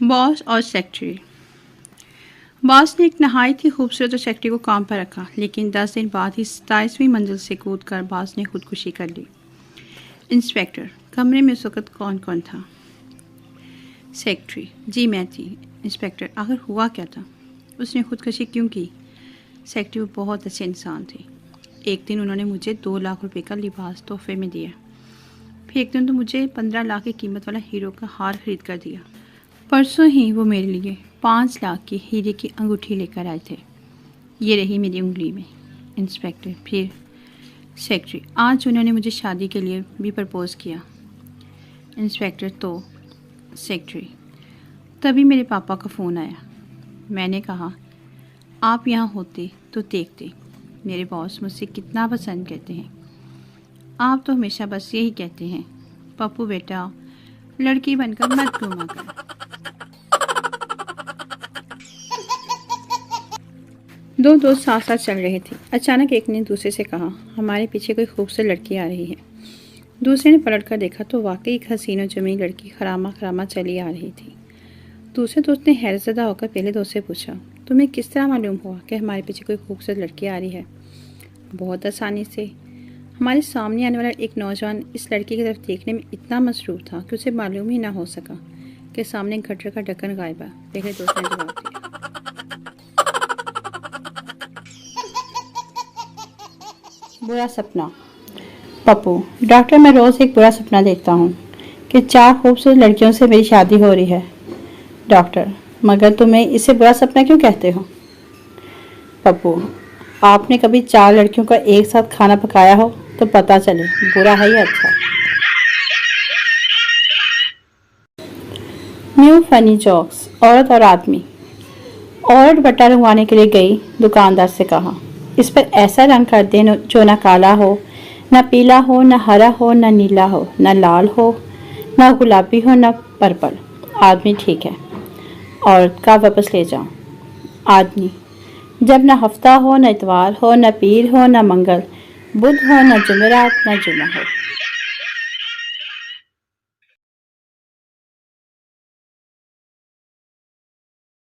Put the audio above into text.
Boss और secretary. Boss ने एक नहायत ही खूबसूरत सेक्रेटरी को काम पर रखा, लेकिन 10 दिन बाद ही 27वीं मंजिल से कूदकर बॉस ने खुदकुशी कर ली। इंस्पेक्टर, कमरे में उस वक्त कौन कौन था? सेक्रेटरी, जी मैं थी। इंस्पेक्टर, आखिर हुआ क्या था? उसने खुदकुशी क्यों की? सेक्रेटरी, वो बहुत अच्छे इंसान थे। एक दिन उन्होंने मुझे 2 लाख रुपए का लिबास तोहफे में दिया। फिर एक दिन तो मुझे 15 लाख की कीमत वाला हीरो का हार खरीद कर दिया। परसों ही वो मेरे लिए 5 लाख की हीरे की अंगूठी लेकर आए थे। ये रही मेरी उंगली में। इंस्पेक्टर, फिर? सेक्रेटरी, आज उन्होंने मुझे शादी के लिए भी प्रपोज़ किया। इंस्पेक्टर, तो? सेक्रेटरी, तभी मेरे पापा का फ़ोन आया। मैंने कहा आप यहाँ होते तो देखते मेरे बॉस मुझसे कितना पसंद करते हैं। आप तो हमेशा बस यही कहते हैं, पप्पू बेटा लड़की बनकर मत घूमा कर। दो दोस्त साथ साथ चल रहे थे। अचानक एक ने दूसरे से कहा, हमारे पीछे कोई खूबसूरत लड़की आ रही है। दूसरे ने पलट कर देखा तो वाकई एक हसीनो जमी लड़की खरामा खरामा चली आ रही थी। दूसरे दोस्त ने हैरतज़दा होकर पहले दोस्त से पूछा, तुम्हें किस तरह मालूम हुआ कि हमारे पीछे कोई खूबसूरत लड़की आ रही है? बहुत आसानी से। हमारे सामने आने वाला एक नौजवान इस लड़की की तरफ देखने में इतना मसरूफ़ था कि उसे मालूम ही ना हो सका कि सामने गटर का ढक्कन गायब है। पहले दोस्त ने जवाब दिया। बुरा सपना। पप्पू, डॉक्टर, मैं रोज़ एक बुरा सपना देखता हूँ कि 4 खूबसूरत लड़कियों से मेरी शादी हो रही है। डॉक्टर, मगर तुम्हें इसे बुरा सपना क्यों कहते हो? पप्पू, आपने कभी 4 लड़कियों का एक साथ खाना पकाया हो तो पता चले बुरा है या अच्छा। New funny jokes. औरत और आदमी। औरत बट्टा रंगवाने के लिए गई, दुकानदार से कहा, इस पर ऐसा रंग कर दे जो ना काला हो, ना पीला हो, ना हरा हो, ना नीला हो, ना लाल हो, ना गुलाबी हो, ना पर्पल। आदमी, ठीक है। औरत, का वापस ले जाओ। आदमी, जब ना हफ्ता हो, ना इतवार हो, ना पीर हो, ना मंगल, बुध हो, ना जुमेरात, ना जुमा हो।